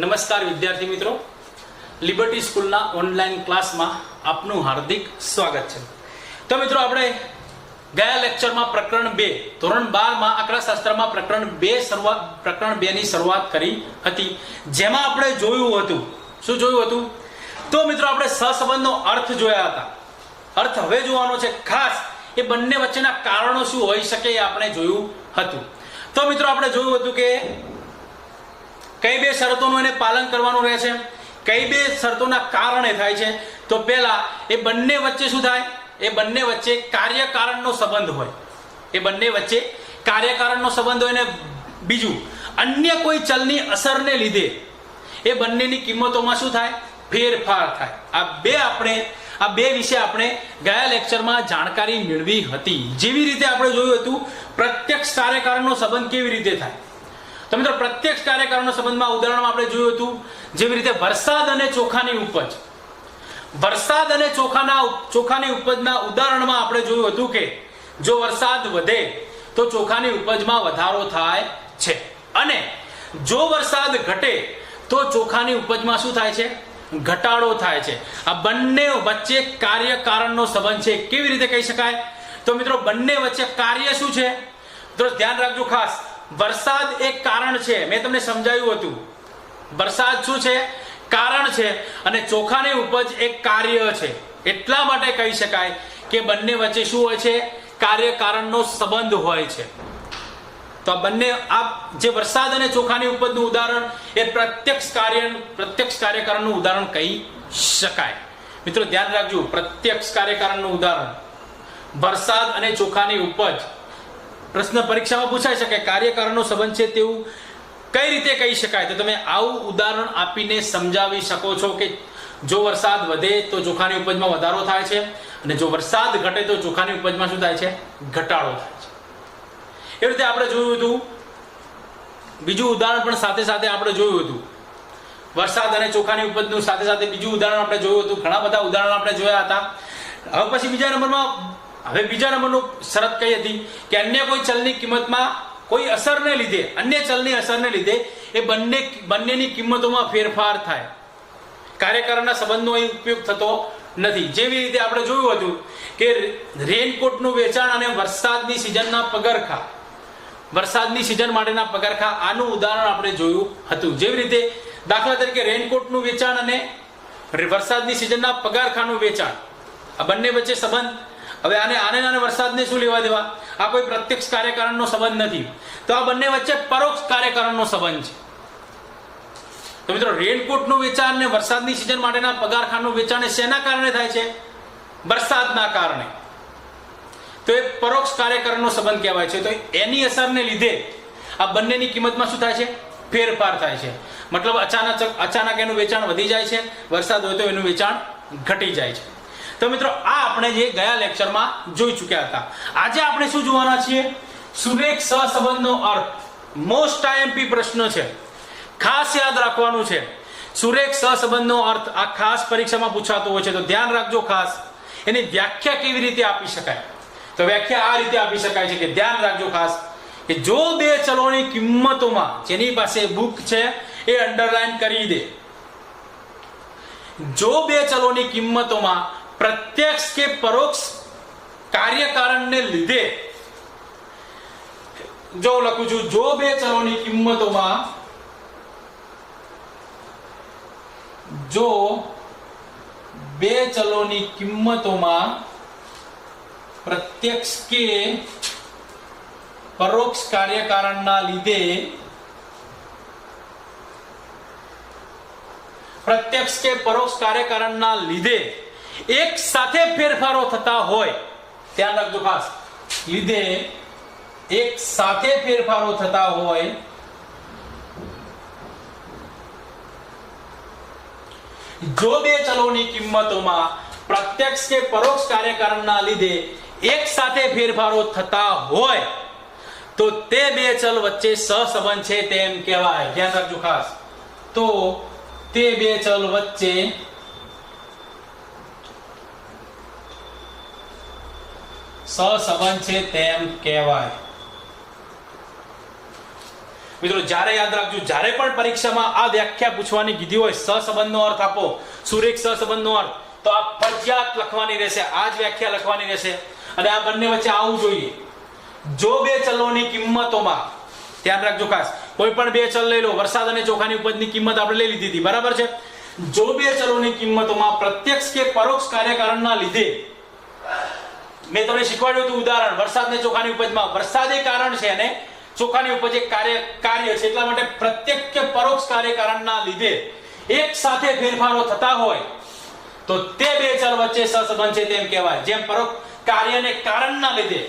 નમસ્કાર વિદ્યાર્થી મિત્રો, લિબર્ટી સ્કૂલના ઓનલાઈન ક્લાસમાં આપનું હાર્દિક સ્વાગત છે। તો મિત્રો આપણે ગયા લેક્ચરમાં પ્રકરણ 2 ધોરણ 12 માં આંકડાશાસ્ત્રમાં પ્રકરણ 2 ની શરૂઆત કરી હતી, જેમાં આપણે જોયું હતું શું જોયું હતું તો મિત્રો આપણે સહસંબંધનો અર્થ જોયા હતા। અર્થ હવે જોવાનો છે, ખાસ એ બંને વચ્ચેના કારણો શું હોઈ શકે એ આપણે જોયું હતું। તો મિત્રો આપણે જોયું હતું કે કઈ બે શરતોનું એને પાલન કરવાનું રહે છે, કઈ બે શરતોના કારણે થાય છે। તો પહેલા એ બંને વચ્ચે શું થાય, એ બંને વચ્ચે કાર્યકારણનો સંબંધ હોય, એ બંને વચ્ચે કાર્યકારણનો સંબંધ હોય, ને બીજું અન્ય કોઈ ચલની અસરને લીધે એ બંનેની કિંમતોમાં શું થાય, ફેરફાર થાય। આ બે વિશે આપણે ગયા લેક્ચરમાં જાણકારી મેળવી હતી। જેવી રીતે આપણે જોયું હતું પ્રત્યક્ષ કાર્યકારણનો સંબંધ કેવી રીતે થાય। તો મિત્રો પ્રત્યક્ષ કાર્યકારણનો સંબંધમાં ઉદાહરણમાં આપણે જોયું હતું, જેવી રીતે વરસાદ અને ચોખાની ઉપજ, વરસાદ અને ચોખાની ઉપજના ઉદાહરણમાં આપણે જોયું હતું કે જો વરસાદ વધે તો ચોખાની ઉપજમાં વધારો થાય છે, અને જો વરસાદ ઘટે તો ચોખાની ઉપજમાં શું થાય છે, ઘટાડો થાય છે। આ બંને વચ્ચે કાર્યકારણનો સંબંધ છે। કેવી રીતે કહી શકાય, તો મિત્રો બંને વચ્ચે કાર્ય શું છે, તો ધ્યાન રાખજો ખાસ, વરસાદ એક કારણ છે, મેં તમને સમજાવ્યું હતું, વરસાદ શું છે, કારણ છે, અને ચોખાની ઉપજ એક કાર્ય છે। એટલા માટે કહી શકાય કે બંને વચ્ચે શું હોય છે, કાર્યકારણનો સંબંધ હોય છે। તો આ બંને જે વરસાદ અને ચોખાની ઉપજનું ઉદાહરણ એ પ્રત્યક્ષ કાર્યકારણનું ઉદાહરણ કહી શકાય। મિત્રો ધ્યાન રાખજો, પ્રત્યક્ષ કાર્યકારણનું ઉદાહરણ વરસાદ અને ચોખાની ઉપજ, પ્રશ્ન પરીક્ષામાં પૂછાઈ શકે કાર્યકારણનો સંબંધ છે તેવું કઈ રીતે કહી શકાય, તો તમે આવું ઉદાહરણ આપીને સમજાવી શકો છો કે જો વરસાદ વધે તો ચોખાની ઉપજમાં વધારો થાય છે, અને જો વરસાદ ઘટે તો ચોખાની ઉપજમાં શું થાય છે, ઘટાડો થાય છે। એ રીતે આપણે જોયું હતું, બીજું ઉદાહરણ પણ સાથે સાથે આપણે જોયું હતું, વરસાદ અને ચોખાની ઉપજનું સાથે સાથે બીજું ઉદાહરણ આપણે જોયું હતું, ઘણા બધા ઉદાહરણ આપણે જોયા હતા। હવે પછી બીજા નંબરનું શરત કઈ હતી કે અન્ય કોઈ ચલની કિંમતમાં કોઈ અસરને લીધે, અન્ય ચલની અસરને લીધે એ બંનેની કિંમતોમાં ફેરફાર થાય, કાર્યકારણના સંબંધનો અહીં ઉપયોગ થતો નથી। જેવી રીતે આપણે જોયું હતું કે રેનકોટનું વેચાણ અને વરસાદની સિઝનના પગરખા, વરસાદની સિઝન માટેના પગરખા, આનું ઉદાહરણ આપણે જોયું હતું। જેવી રીતે દાખલા તરીકે રેનકોટનું વેચાણ અને વરસાદની સિઝનના પગરખાનું વેચાણ, આ બંને વચ્ચે સંબંધ, હવે આને વરસાદને શું લેવા દેવા, આ કોઈ પ્રત્યક્ષ કાર્યકારણનો સંબંધ નથી, તો આ બંને વચ્ચે પરોક્ષ કાર્યકારણનો સંબંધ છે। તો મિત્રો રેનકોટનું વેચાણ અને વરસાદની સિઝન માટેના પગારખાનું વેચાણ શેના કારણે થાય છે, વરસાદના કારણે, તો એ પરોક્ષ કાર્યકારણનો સંબંધ કહેવાય છે। તો એની અસરને લીધે આ બંનેની કિંમતમાં શું થાય છે, ફેરફાર થાય છે, મતલબ અચાનક એનું વેચાણ વધી જાય છે, વરસાદ હોય તો એનું વેચાણ ઘટી જાય છે। તો મિત્રો આ આપણે જે ગયા લેક્ચરમાં જોઈ ચૂક્યા હતા। આજે આપણે શું જોવાના છીએ, સુરેખ સહસંબંધનો અર્થ, મોસ્ટ આઈએમપી પ્રશ્ન છે, ખાસ યાદ રાખવાનું છે। સુરેખ સહસંબંધનો અર્થ આ ખાસ પરીક્ષામાં પૂછાતો હોય છે, તો ધ્યાન રાખજો ખાસ। એની વ્યાખ્યા કેવી રીતે આપી શકાય, તો વ્યાખ્યા આ રીતે આપી શકાય છે કે ધ્યાન રાખજો ખાસ, કે જો બે ચલોની કિંમતોમાં, જેની પાસે બુક છે એ અંડરલાઈન કરી દે, જો બે ચલોની કિંમતોમાં પ્રત્યક્ષ કે પરોક્ષ કાર્યકારણને લીધે, જો લખું છું, જો બે ચલોની કિંમતોમાં, જો બે ચલોની કિંમતોમાં પ્રત્યક્ષ કે પરોક્ષ કાર્યકારણના લીધે, પ્રત્યક્ષ કે પરોક્ષ કાર્યકારણના લીધે એક સાથે ફેરફારો થતા હોય, ધ્યાન રાખજો ખાસ, લીધે એક સાથે ફેરફારો થતા હોય, જો બે ચલોની કિંમતોમાં પ્રત્યક્ષ કે પરોક્ષ કાર્યકારણના લીધે એક સાથે ફેરફારો થતા હોય તો તે બે ચલ વચ્ચે સહસંબંધ છે તેમ કહેવાય। ધ્યાન રાખજો ખાસ, તો તે બે ચલ વચ્ચે સહસંબંધ છે તેમ કહેવાય। મિત્રો જ્યારે યાદ રાખજો, જ્યારે પણ પરીક્ષામાં આ વ્યાખ્યા પૂછવાની કીધી હોય, સહસંબંધનો અર્થ આપો, સુરેખ સહસંબંધનો અર્થ, તો આ ફરજિયાત લખવાની રહેશે, આ જ વ્યાખ્યા લખવાની રહેશે અને આ બંને વચ્ચે આવવું જોઈએ. જો બે ચલોની કિંમતોમાં, ધ્યાન રાખજો ખાસ, કોઈ પણ બે ચલ લઈ લો, વરસાદ અને ચોખાની ઉપજની કિંમત આપણે લઈ લીધી હતી, બરાબર છે. જો બે ચલોની કિંમતોમાં પ્રત્યક્ષ કે પરોક્ષ કાર્યકારણના લીધે, મેં તમને શીખવાડ્યું હતું ઉદાહરણ, વરસાદ અને ચોખાની ઉપજમાં વરસાદ એ કારણ છે અને ચોખાની ઉપજ એક કાર્ય છે, એટલા માટે પ્રત્યક્ષ કે પરોક્ષ કાર્યકારણના લીધે એક સાથે ફેરફારો થતા હોય તો તે બે ચલ વચ્ચે સહસંબંધ છે તેમ કહેવાય. જેમ પરોક્ષ કાર્યને કારણના લીધે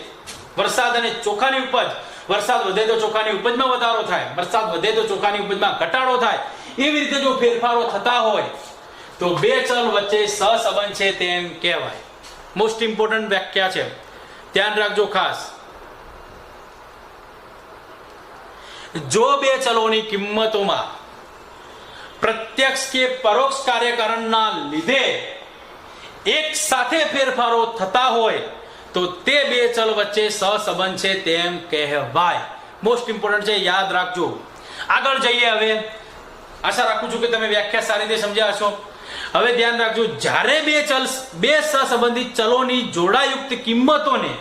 વરસાદ અને ચોખાની ઉપજ, વરસાદ વધે તો ચોખાની ઉપજમાં વધારો થાય, વરસાદ વધે તો ચોખાની ઉપજમાં ઘટાડો થાય, એવી રીતે જો ફેરફારો થતા હોય તો બે ચલ વચ્ચે સહસંબંધ છે તેમ કહેવાય. મોસ્ટ ઇમ્પોર્ટન્ટ વ્યાખ્યા છે, ધ્યાન રાખજો ખાસ. જો બે ચલોની કિંમતોમાં પ્રત્યક્ષ કે પરોક્ષ કાર્યકારણના લીધે એક સાથે ફેરફારો થતા હોય તો તે બે ચલ વચ્ચે સહસંબંધ છે તેમ કહેવાય. મોસ્ટ ઇમ્પોર્ટન્ટ છે, યાદ રાખજો. આગળ જઈએ. હવે આશા રાખું છું કે તમે વ્યાખ્યા સારી રીતે સમજ્યા હશો. હવે ધ્યાન રાખજો, જ્યારે બે સહસંબંધિત ચલોની જોડાયુક્ત કિંમતોને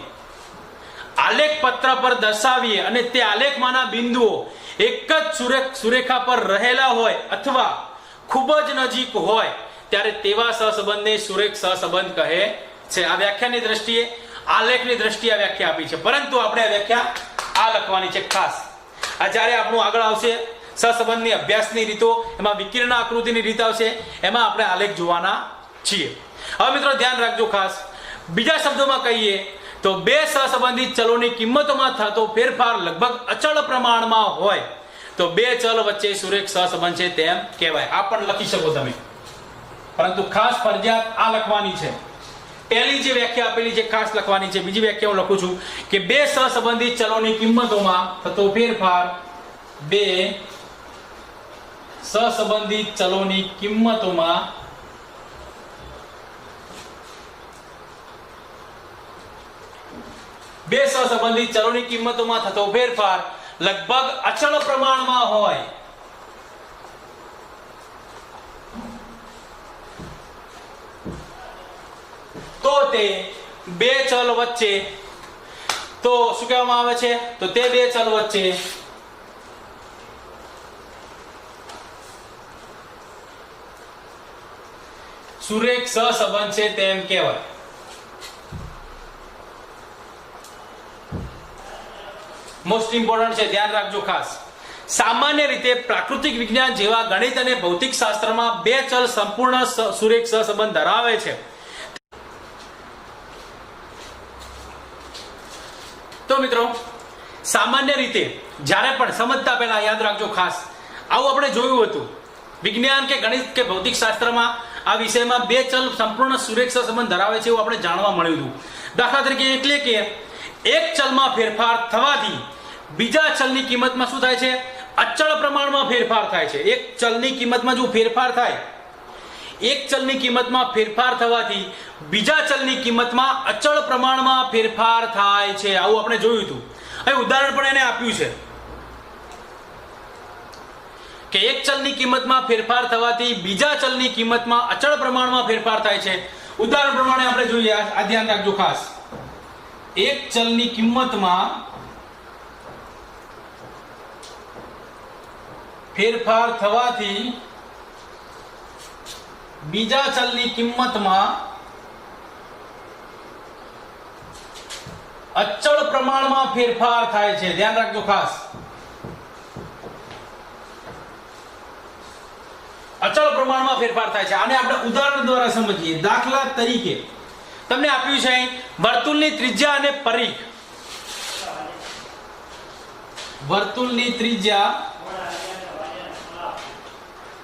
આલેખ પત્ર પર દર્શાવીએ અને તે આલેખમાંના બિંદુઓ એક જ સુરેખા પર રહેલા હોય અથવા ખૂબ જ નજીક હોય ત્યારે તેવા સહસંબંધને સુરેખ સહસંબંધ કહે છે. આ વ્યાખ્યાની દ્રષ્ટિએ, આલેખની દ્રષ્ટિએ આ વ્યાખ્યા આપી છે, પરંતુ આપણે આ વ્યાખ્યા આ લખવાની છે ખાસ. આ જ્યારે આપણું આગળ આવશે સહસંબંધની અભ્યાસની રીતો, એમાં વિકર્ણ આકૃતિની રીત આવશે, એમાં આપણે આલેખ જોવાના છીએ. હવે મિત્રો ધ્યાન રાખજો ખાસ. બીજા શબ્દોમાં કહીએ તો બે સહસંબંધિત ચલોની કિંમતોમાં થતો ફેરફાર લગભગ અચળ પ્રમાણમાં હોય તો બે ચલ વચ્ચે સુરેખ સહસંબંધ છે તેમ કહેવાય. આ પણ લખી શકો તમે, પરંતુ ખાસ ફરજિયાત આ લખવાની છે. પહેલી જે વ્યાખ્યા આપેલી છે ખાસ લખવાની છે. બીજી વ્યાખ્યા હું લખું છું કે બે સહસંબંધિત ચલોની કિંમતોમાં થતો ફેરફાર, બે સહસંબંધિત ચલોની કિંમતોમાં બે સહસંબંધિત ચલોની કિંમતોમાં થતો ફેરફાર લગભગ અચળ પ્રમાણમાં હોય તો તે બે ચલ વચ્ચે, તો શું કહેવામાં આવે છે, તો તે બે ચલ વચ્ચે સુરેખ સહસંબંધ છે તેમ કહેવાય. મોસ્ટ ઇમ્પોર્ટન્ટ છે, ધ્યાન રાખજો ખાસ. સામાન્ય રીતે પ્રાકૃતિક વિજ્ઞાન જેવા ગણિત અને ભૌતિક શાસ્ત્રમાં બે ચલ સંપૂર્ણ સુરેખ સહસંબંધ ધરાવે છે. તો મિત્રો સામાન્ય રીતે જ્યારે પણ સમજતા પહેલા યાદ રાખજો ખાસ, આવું આપણે જોયું હતું વિજ્ઞાન કે ગણિત કે ભૌતિક શાસ્ત્રમાં આ વિષયમાં બે ચલ સંપૂર્ણ સુરેખ સહસંબંધ ધરાવે છે એવું આપણે જાણવા મળ્યું હતું. દાખલા તરીકે એટલે કે એક ચલમાં ફેરફાર થવાથી બીજા ચલની કિંમતમાં શું થાય છે, અચળ પ્રમાણમાં ફેરફાર થાય છે. એક ચલની કિંમતમાં જો ફેરફાર થાય, એક ચલની કિંમતમાં ફેરફાર થવાથી બીજા ચલની કિંમતમાં અચળ પ્રમાણમાં ફેરફાર થાય છે. આવું આપણે જોયું હતું. અહીં ઉદાહરણ પણ એને આપ્યું છે કે એક ચલની કિંમતમાં ફેરફાર થવાથી બીજા ચલની કિંમતમાં અચળ પ્રમાણમાં ફેરફાર થાય છે. ઉદાહરણ પ્રમાણે આપણે જોઈએ, આ ધ્યાન રાખજો ખાસ. એક ચલની કિંમતમાં ફેરફાર થવાથી બીજા ચલની કિંમતમાં અચળ પ્રમાણમાં ફેરફાર થાય છે. ધ્યાન રાખજો ખાસ. અચળ પ્રમાણમાં ફેરફાર થાય છે. આને આપણે ઉદાહરણ દ્વારા સમજીએ. દાખલા તરીકે તમને આપ્યું છે વર્તુળની ત્રિજ્યા અને પરિઘ. વર્તુળની ત્રિજ્યા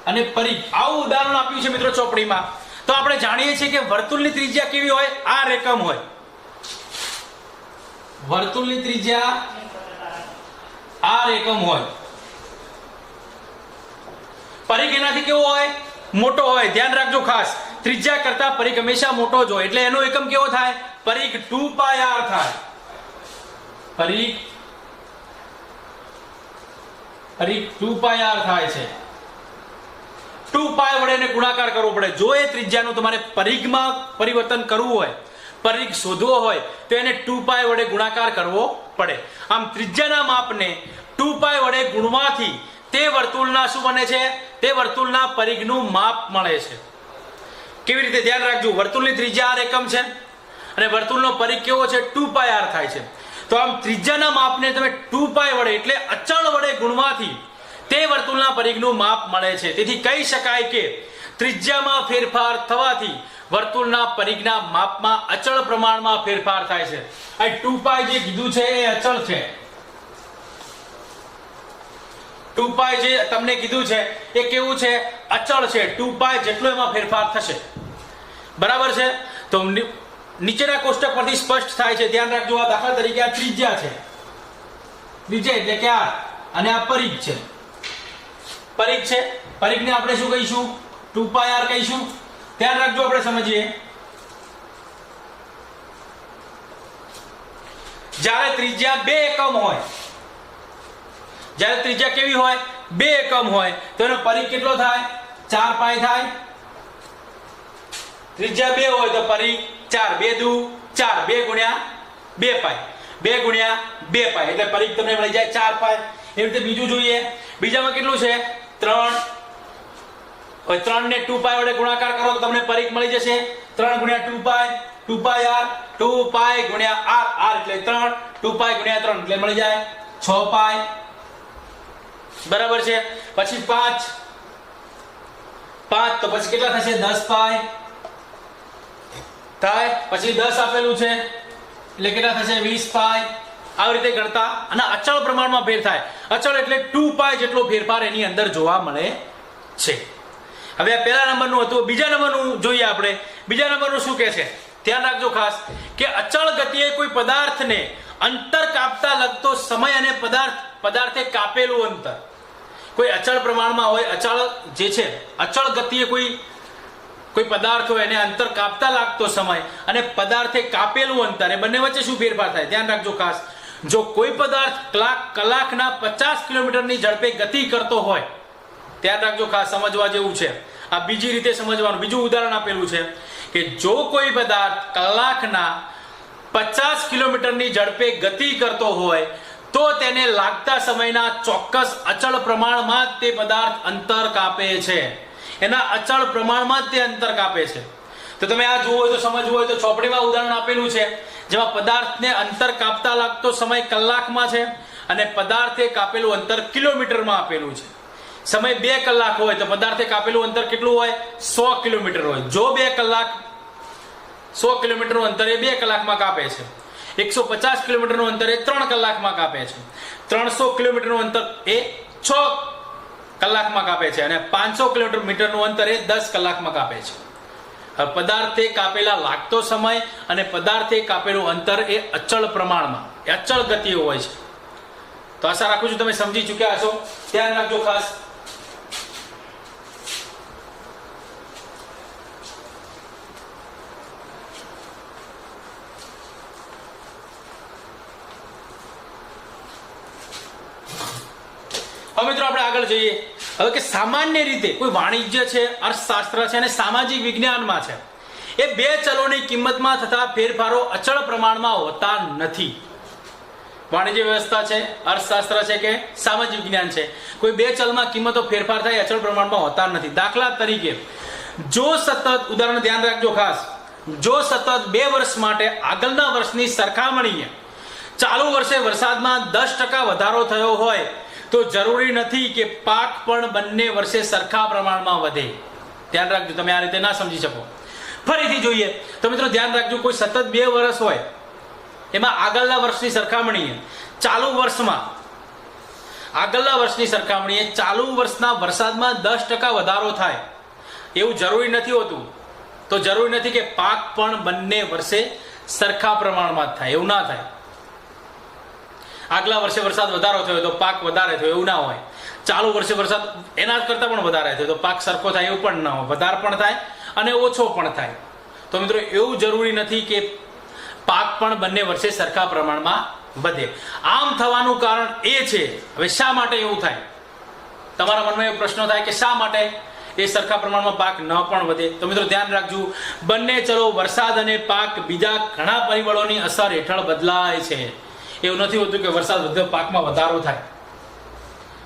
અને પરિઘ, આવું ઉદાહરણ આપ્યું છે મિત્રો ચોપડીમાં. તો આપણે જાણીએ છીએ કે વર્તુળની ત્રિજ્યા કેવી હોય, આ રેકમ હોય. વર્તુળની ત્રિજ્યા આ રેકમ હોય. પરિઘ એનાથી કેવો હોય, મોટો હોય. ધ્યાન રાખજો ખાસ, ત્રિજ્યા કરતા પરિઘ હંમેશા મોટો જ હોય. એટલે એનો એકમ કેવો થાય, પરિઘ 2πr થાય. પરિઘ પરિઘ 2πr થાય છે. 2π વડે એને ગુણાકાર કરવો પડે. જો એ ત્રિજ્યાનું તમારે પરિઘમાં પરિવર્તન કરવું હોય, પરિઘ શોધવો હોય, તો એને 2π વડે ગુણાકાર કરવો પડે. આમ ત્રિજ્યાના માપને 2π વડે ગુણવાથી તે વર્તુળના શું બને છે? તે વર્તુળના પરિઘનું માપ મળે છે. કેવી રીતે? ધ્યાન રાખજો. વર્તુળની ત્રિજ્યા r એકમ છે અને વર્તુળનો પરિઘ કેવો છે? 2πr થાય છે. તો આમ ત્રિજ્યાના માપને તમે 2π વડે એટલે અચળ વડે ગુણવાથી તે વર્તુળના પરિઘનું માપ મળે છે. તેથી કહી શકાય કે ત્રિજ્યામાં ફેરફાર થવાથી વર્તુળના પરિઘના માપમાં અચળ પ્રમાણમાં ફેરફાર થાય છે. આ 2π જે કીધું છે એ અચળ છે. 2π જે તમને કીધું છે એ કેવું છે? અચળ છે. 2π જેટલો એમાં ફેરફાર થશે. બરાબર છે? તો નીચેના કોષ્ટક પરથી સ્પષ્ટ થાય છે. ધ્યાન રાખજો. આ દાખલા તરીકે આ ત્રિજ્યા છે. ત્રિજ્યા એટલે કે r અને આ પરિઘ છે. પરિઘ છે. પરિઘને આપણે શું કહીશું? 2πr કહીશું. ધ્યાન રાખજો, આપણે સમજીએ. જ્યારે ત્રિજ્યા 2 એકમ હોય, જ્યારે ત્રિજ્યા કેવી હોય? 2 એકમ હોય, તો એનો પરિઘ કેટલો થાય? 4π થાય. ત્રિજ્યા 2 હોય તો પરિઘ 4. 2 દુ 4. 2 ગુણ્યા 2π. 2 ગુણ્યા 2π એટલે પરિઘ તમને મળી જાય 4π. એ રીતે બીજું જોઈએ. બીજામાં કેટલું છે? 3. હવે 3 ને 2π વડે ગુણાકાર કરો તો તમને પરિઘ મળી જશે 3 ગુણ્યા 2π. 2πr 2π ગુણ્યા r. r એટલે 3. 2π ગુણ્યા 3 એટલે મળી જાય 6π. બરાબર છે? પછી 5 તો પછી કેટલા થશે? 10π થાય. પછી 10 આપેલું છે એટલે કેટલા થશે? 20π. આવી રીતે ગણતા અને અચળ પ્રમાણમાં ફેર થાય. અચળ એટલે 2π જેટલો ફેરફાર એની અંદર જોવા મળે છે. હવે આ પહેલા નંબરનું હતું. બીજા નંબરનું જોઈએ આપણે. બીજા નંબરનું શું કહે છે? ધ્યાન રાખજો ખાસ કે અચળ ગતિએ કોઈ પદાર્થને અંતર કાપતા લગતો સમય અને પદાર્થે કાપેલું અંતર. કોઈ અચળ પ્રમાણમાં હોય, અચળ જે છે, અચળ ગતિએ કોઈ પદાર્થ હોય એને અંતર કાપતા લાગતો સમય અને પદાર્થે કાપેલું અંતર, એ બંને વચ્ચે શું ફેરફાર થાય? ધ્યાન રાખજો ખાસ. જો કોઈ પદાર્થ કલાકના 50 કિલોમીટરની ઝડપે ગતિ કરતો હોય, ધ્યાન રાખજો ખાસ, સમજવા જેવું છે. આ બીજી રીતે સમજવાનું. બીજું ઉદાહરણ આપેલું છે કે જો કોઈ પદાર્થ કલાકના 50 કિલોમીટરની ઝડપે ગતિ કરતો હોય તો તેને લાગતા સમયના ચોક્કસ અચળ પ્રમાણમાં તે પદાર્થ અંતર કાપે છે. એના અચળ પ્રમાણમાં તે અંતર કાપે છે. તો તમે આ જોવો હોય તો સમજવું હોય તો ચોપડીમાં ઉદાહરણ આપેલું છે જેમાં પદાર્થને અંતર કાપતા લાગતો સમય કલાકમાં છે અને પદાર્થે કાપેલું અંતર કિલોમીટરમાં આપેલું છે. સમય 2 કલાક હોય તો પદાર્થે કાપેલું અંતર કેટલું હોય? 100 કિલોમીટર હોય. જો 2 કલાક 100 કિલોમીટરનું અંતર એ 2 કલાકમાં કાપે છે. 150 કિલોમીટરનું અંતર એ 3 કલાકમાં કાપે છે. 300 કિલોમીટરનું અંતર એ 6 કલાકમાં કાપે છે અને 500 કિલોમીટરનું અંતર એ 10 કલાકમાં કાપે છે. પદાર્થે કાપેલા લાગતો સમય અને પદાર્થે કાપેલું અંતર એ અચળ પ્રમાણમાં, એ અચળ ગતિએ હોય છે. તો આશા રાખું છું તમે સમજી ચૂક્યા હશો. ધ્યાન રાખજો ખાસ. હવે મિત્રો આપણે આગળ જઈએ. હવે કે સામાન્ય રીતે કોઈ વાણિજ્ય છે, અર્થશાસ્ત્ર છે અને સામાજિક વિજ્ઞાનમાં છે, એ 2 ચલોની કિંમતમાં થતા ફેરફારો અચળ પ્રમાણમાં હોતા નથી. વાણિજ્ય વ્યવસ્થા છે, અર્થશાસ્ત્ર છે કે સામાજિક વિજ્ઞાન છે, કોઈ 2 ચલમાં કિંમતો ફેરફાર થાય અચળ પ્રમાણમાં હોતા નથી. દાખલા તરીકે જો સતત, ઉદાહરણ ધ્યાન રાખજો ખાસ, જો સતત 2 વર્ષ માટે આગળના વર્ષની સરખામણીએ ચાલુ વર્ષે વરસાદમાં 10% વધારો થયો હોય તો જરૂરી નથી કે પાક પણ બંને વર્ષે સરખા પ્રમાણમાં વધે. ધ્યાન રાખજો, તમે આ રીતે ના સમજી શકો. ફરીથી જોઈએ તો મિત્રો ધ્યાન રાખજો, કોઈ સતત 2 વર્ષ હોય એમાં આગળના વર્ષની સરખામણીએ ચાલુ વર્ષમાં, આગળના વર્ષની સરખામણીએ ચાલુ વર્ષના વરસાદમાં 10% વધારો થાય એવું જરૂરી નથી હોતું. તો જરૂરી નથી કે પાક પણ બંને વર્ષે સરખા પ્રમાણમાં થાય, એવું ના થાય. આગલા વર્ષે વરસાદ વધારો થયો તો પાક વધારે થયો એવું ના હોય. ચાલુ વર્ષે વરસાદ એના કરતા પણ વધારે થયો તો પાક સરખો થાય એવું પણ ના હોય. વધારે પણ થાય અને ઓછો પણ થાય. તો મિત્રો એવું જરૂરી નથી કે પાક પણ બંને વર્ષે સરખા પ્રમાણમાં વધે. આમ થવાનું કારણ એ છે, હવે શા માટે એવું થાય? તમારા મનમાં એવો પ્રશ્ન થાય કે શા માટે એ સરખા પ્રમાણમાં પાક ન પણ વધે? તો મિત્રો ધ્યાન રાખજો, બંને ચલો વરસાદ અને પાક બીજા ઘણા પરિબળોની અસર હેઠળ બદલાય છે. એવું નથી હોતું કે વરસાદ વધે પાકમાં વધારો થાય.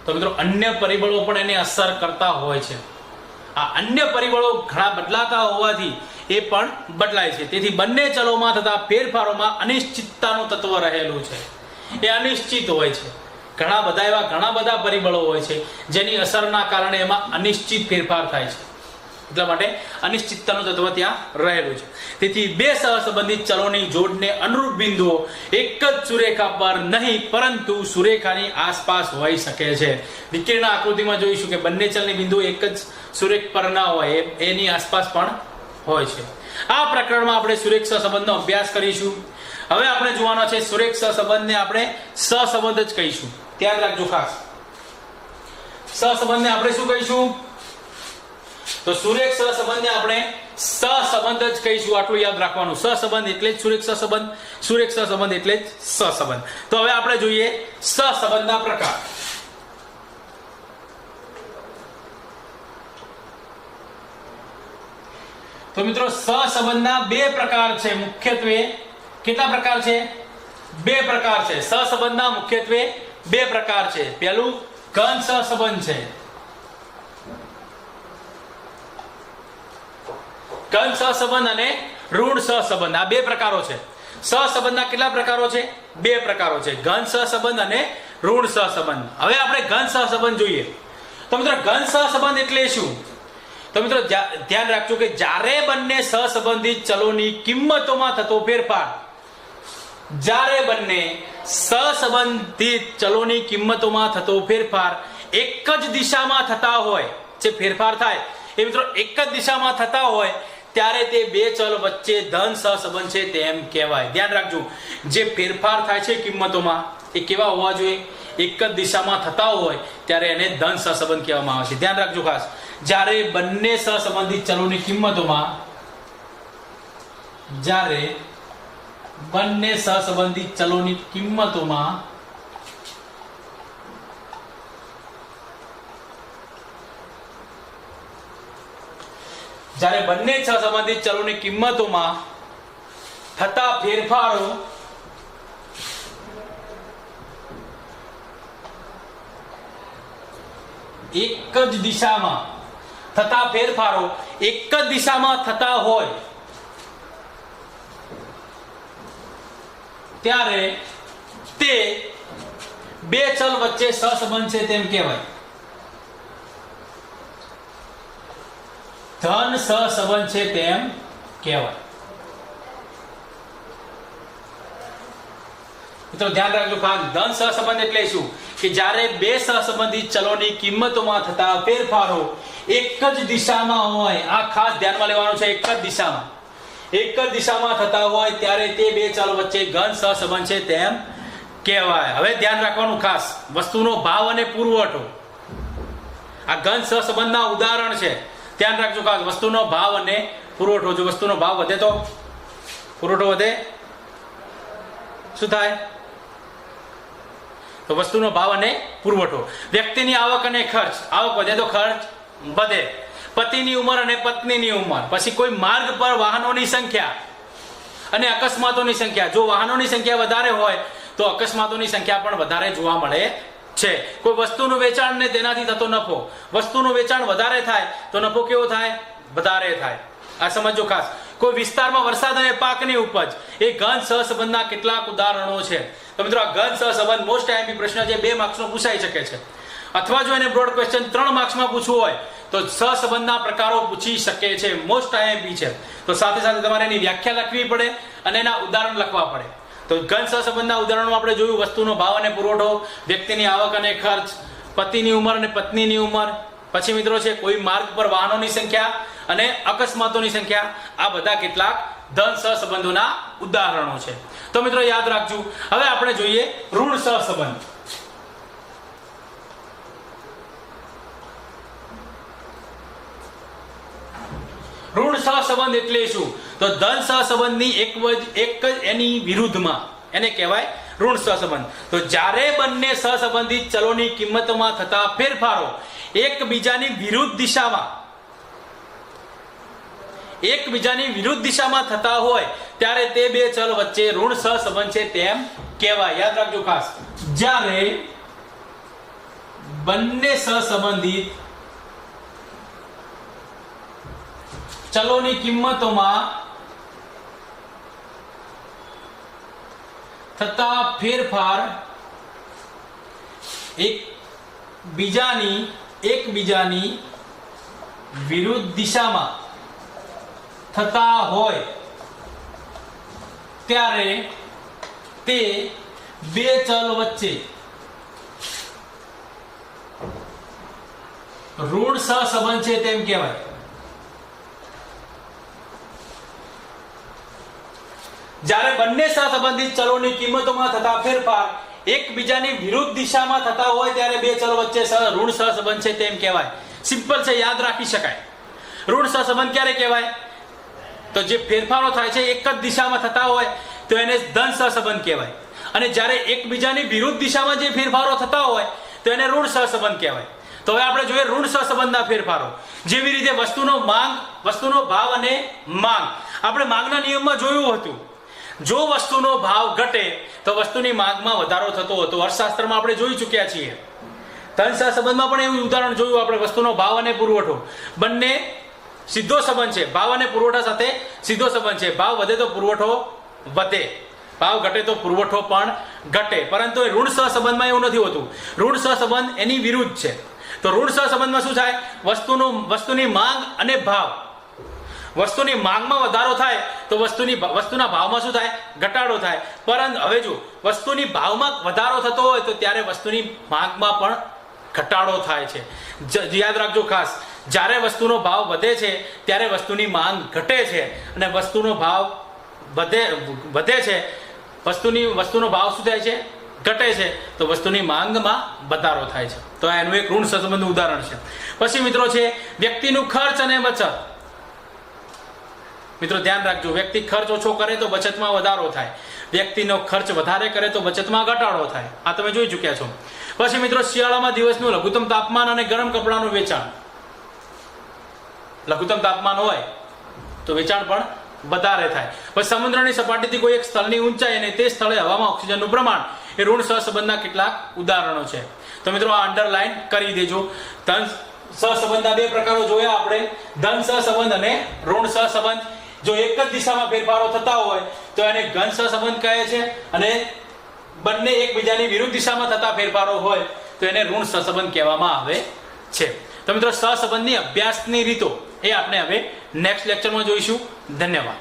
તો મિત્રો અન્ય પરિબળો પણ એને અસર કરતા હોય છે. આ અન્ય પરિબળો ઘણા બદલાતા હોવાથી એ પણ બદલાય છે. તેથી બંને ચલોમાં થતા ફેરફારોમાં અનિશ્ચિતતાનું તત્વ રહેલું છે. એ અનિશ્ચિત હોય છે. ઘણા બધા પરિબળો હોય છે જેની અસરના કારણે એમાં અનિશ્ચિત ફેરફાર થાય છે. એટલા માટે અનિશ્ચિતતાનું તત્વ ત્યાં રહેલું છે. તેથી બે સહસંબંધિત ચલોની જોડને અનુરૂપ બિંદુઓ એક જ સુરેખા પર નહીં પરંતુ સુરેખાની આસપાસ હોઈ શકે છે. વિકિરણના આકૃતિમાં જોઈશું કે બંને ચલની બિંદુઓ એક જ સુરેખ પર ના હોય, એની આસપાસ પણ હોય છે. આ પ્રકરણમાં આપણે સુરેખ સહસંબંધનો અભ્યાસ કરીશું. હવે આપણે જોવાનો છે સુરેખ સહસંબંધને આપણે સહસંબંધ જ કહીશું. ધ્યાન રાખજો ખાસ, સહસંબંધને આપણે શું કહીશું? તો સુરેખ સહસંબંધને આપણે સહસંબંધ જ કહીશું. આટલું યાદ રાખવાનું. સહસંબંધ એટલે જ સુરેખ સહસંબંધ, સુરેખ સહસંબંધ એટલે જ સહસંબંધ. તો હવે આપણે જોઈએ સહસંબંધના પ્રકાર. તો મિત્રો સહસંબંધના બે પ્રકાર છે મુખ્યત્વે. કેટલા પ્રકાર છે? બે પ્રકાર છે. સહસંબંધના મુખ્યત્વે બે પ્રકાર છે. પહેલું ઘન સહસંબંધ છે. ઘન સહસંબંધ અને ઋણ સહસંબંધ, આ બે પ્રકારો છે. સહસંબંધના કેટલા પ્રકારો છે? બે પ્રકારો છે, ઘન સહસંબંધ અને ઋણ સહસંબંધ. હવે આપણે ઘન સહસંબંધ જોઈએ. તો મિત્રો ઘન સહસંબંધ એટલે શું? તો મિત્રો ધ્યાન રાખજો કે જ્યારે બંને સહસંબંધિત ચલોની કિંમતોમાં થતો ફેરફાર, જ્યારે બંને સહસંબંધિત ચલોની કિંમતોમાં થતો ફેરફાર એક જ દિશામાં થતા હોય, જે ફેરફાર થાય એ મિત્રો એક જ દિશામાં થતા હોય ત્યારે તે બે ચલ વચ્ચે ધન સહસંબંધ છે તેમ કહેવાય. ધ્યાન રાખજો, જે ફેરફાર થાય છે કિંમતોમાં એ કેવા હોવા જોઈએ? એક જ દિશામાં થતા હોય ત્યારે એને ધન સહસંબંધ કહેવામાં આવે છે. ધ્યાન રાખજો ખાસ, જ્યારે બંને સહસંબંધિત ચલોની કિંમતોમાં, જ્યારે બંને સહસંબંધિત ચલોની કિંમતોમાં જ્યારે બંને સહસંબંધિત ચલોની કિંમતોમાં થતા ફેરફારો એક જ દિશામાં થતા ફેરફારો એક જ દિશામાં થતા હોય ત્યારે તે બે ચલ વચ્ચે સહસંબંધ છે તેમ કહેવાય. ધન સહસંબંધ છે તેમ કહેવાય. મિત્રો ધ્યાન રાખજો ખાસ, ધન સહસંબંધ એટલે શું? કે જ્યારે બે સહસંબંધિત ચલોની કિંમતોમાં થતા ફેરફારો એક જ દિશામાં હોય. આ ખાસ ધ્યાનમાં લેવાનું છે. એક જ દિશામાં થતા હોય ત્યારે તે બે ચલ વચ્ચે ઘન સહસંબંધ છે તેમ કહેવાય. હવે ધ્યાન રાખવાનું ખાસ, વસ્તુનો ભાવ અને પુરવઠો આ ઘન સહસંબંધના ઉદાહરણ છે. ધ્યાન રાખજો ખાસ, વસ્તુનો ભાવ અને પુરવઠો. જો વસ્તુનો ભાવ વધે તો પુરવઠો વધે, શું થાય? તો વસ્તુનો ભાવ અને પુરવઠો. વ્યક્તિની આવક અને ખર્ચ, આવક વધે તો ખર્ચ વધે. પતિની ઉંમર અને પત્નીની ઉંમર, પછી કોઈ માર્ગ પર વાહનોની સંખ્યા અને અકસ્માતોની સંખ્યા. જો વાહનોની સંખ્યા વધારે હોય તો અકસ્માતોની સંખ્યા પણ વધારે જોવા મળે છે. કોઈ વસ્તુનું વેચાણ ને તેનાથી થતો નફો, વસ્તુનું વેચાણ વધારે થાય તો નફો કેવો થાય? વધારે થાય. આ સમજો ખાસ. કોઈ વિસ્તારમાં વરસાદ અને પાકની ઉપજ, એ ઘન સહસંબંધના કેટલાક ઉદાહરણો છે. તો મિત્રો આ ઘન સહસંબંધ મોસ્ટ આઈએમપી પ્રશ્ન છે, 2 માર્ક્સનો પૂછાઈ શકે છે. અથવા જો એને બ્રોડ ક્વેશ્ચન 3 માર્ક્સમાં પૂછવું હોય તો સહસંબંધના પ્રકારો પૂછી શકે છે. મોસ્ટ આઈએમપી છે. તો સાથે સાથે તમારે એની વ્યાખ્યા લખવી પડે અને એના ઉદાહરણ લખવા પડે. તો ઘન સહસંબંધના ઉદાહરણો આપણે જોયું, વસ્તુનો ભાવ અને પુરવઠો, વ્યક્તિની આવક અને ખર્ચ, પતિની ઉંમર અને પત્નીની ઉંમર, પછી મિત્રો છે કોઈ માર્ગ પર વાહનોની સંખ્યા અને અકસ્માતોની સંખ્યા. આ બધા કેટલાક ધન સહસંબંધોના ઉદાહરણો છે. તો મિત્રો યાદ રાખજો. હવે આપણે જોઈએ ઋણ સહસંબંધ. ઋણ સહસંબંધ એટલે શું? તો ધન સહસંબંધની એક જ એની વિરુદ્ધમાં એને કહેવાય ઋણ સહસંબંધ. તો જ્યારે બંને સહસંબંધિત ચલોની કિંમતોમાં થતા ફેરફારો એકબીજાની વિરુદ્ધ દિશામાં થતા હોય ત્યારે તે બે ચલ વચ્ચે ઋણ સહસંબંધ છે તેમ કહેવાય. યાદ રાખજો ખાસ, જ્યારે બંને સહસંબંધિત ચલોની કિંમતોમાં થતા ફેરફાર એકબીજાની વિરુદ્ધ દિશામાં થતા હોય ત્યારે તે બે ચલ વચ્ચે ઋણ સહસંબંધ છે તેમ કહેવાય. જ્યારે બંને સહસંબંધિત ચલોની કિંમતોમાં થતા ફેરફાર એકબીજાની વિરુદ્ધ દિશામાં થતા હોય ત્યારે બે ચલ વચ્ચે ઋણ સહસંબંધ છે તેમ કહેવાય. સિમ્પલ છે, યાદ રાખી શકાય. ઋણ સહસંબંધ ક્યારે કહેવાય? તો જે ફેરફારો થાય છે એક જ દિશામાં થતા હોય તો એને ધન સહસંબંધ કહેવાય, અને જ્યારે એકબીજાની વિરુદ્ધ દિશામાં જે ફેરફારો થતા હોય તો એને ઋણ સહસંબંધ કહેવાય. તો હવે આપણે જોઈએ ઋણ સહસંબંધના ફેરફારો. જેવી રીતે વસ્તુનો ભાવ અને માંગ. આપણે માંગના નિયમમાં જોયું હતું, જો વસ્તુનો ભાવ ઘટે તો વસ્તુની માંગમાં વધારો થતો હતો. અર્થશાસ્ત્રમાં આપણે જોઈ ચૂક્યા છીએ. ધન સહસંબંધમાં પણ એવું ઉદાહરણ જોયું આપણે. વસ્તુનો ભાવ અને પુરવઠો બંને સીધો સંબંધ છે. ભાવ અને પુરવઠા સાથે સીધો સંબંધ છે. ભાવ વધે તો પુરવઠો વધે, ભાવ ઘટે તો પુરવઠો પણ ઘટે. પરંતુ ઋણ સહસંબંધમાં એવું નથી હોતું. ઋણ સહસંબંધ એની વિરુદ્ધ છે. તો ઋણ સહસંબંધમાં શું થાય? વસ્તુની માંગ અને ભાવ. વસ્તુની માંગમાં વધારો થાય તો વસ્તુના ભાવમાં શું થાય? ઘટાડો થાય. પરંતુ હવે જો વસ્તુની ભાવમાં વધારો થતો હોય તો ત્યારે વસ્તુની માંગમાં પણ ઘટાડો થાય છે. યાદ રાખજો ખાસ, જ્યારે વસ્તુનો ભાવ વધે છે ત્યારે વસ્તુની માંગ ઘટે છે, અને વસ્તુનો ભાવ વધે છે વસ્તુનો ભાવ શું થાય છે? ઘટે છે. તો વસ્તુની માંગમાં વધારો થાય છે. તો આ એનું એક ઋણ સહસંબંધનું ઉદાહરણ છે. પછી મિત્રો છે વ્યક્તિનું ખર્ચ અને બચત. મિત્રો ધ્યાન રાખજો, વ્યક્તિ ખર્ચ ઓછો કરે તો બચતમાં વધારો થાય, વ્યક્તિનો ખર્ચ વધારે કરે તો બચતમાં ઘટાડો થાય. આ તમે જોઈ ચૂક્યા છો. પછી મિત્રો શિયાળામાં દિવસનું લઘુત્તમ તાપમાન અને ગરમ કપડાનું વેચાણ. લઘુત્તમ તાપમાન હોય તો વેચાણ પણ વધારે થાય. પછી સમુદ્રની સપાટીથી કોઈ એક સ્થળની ઊંચાઈ અને તે સ્થળે હવામાં ઓક્સિજનનું પ્રમાણ એ ઋણ સહસંબંધના કેટલાક ઉદાહરણો છે. તો મિત્રો આ અંડરલાઈન કરી દેજો. ધન સહસંબંધના બે પ્રકારો જોયા આપણે, ધન સહસંબંધ અને ઋણ સહસંબંધ. જો એક જ દિશામાં ફેરફારો થતા હોય તો એને ઘન સહસંબંધ કહે છે, અને બંને એકબીજાની વિરુદ્ધ દિશામાં થતા ફેરફારો હોય તો એને ઋણ સહસંબંધ કહેવામાં આવે છે. તો મિત્રો સહસંબંધની અભ્યાસની રીતો એ આપણે હવે નેક્સ્ટ લેક્ચરમાં જોઈશું. ધન્યવાદ.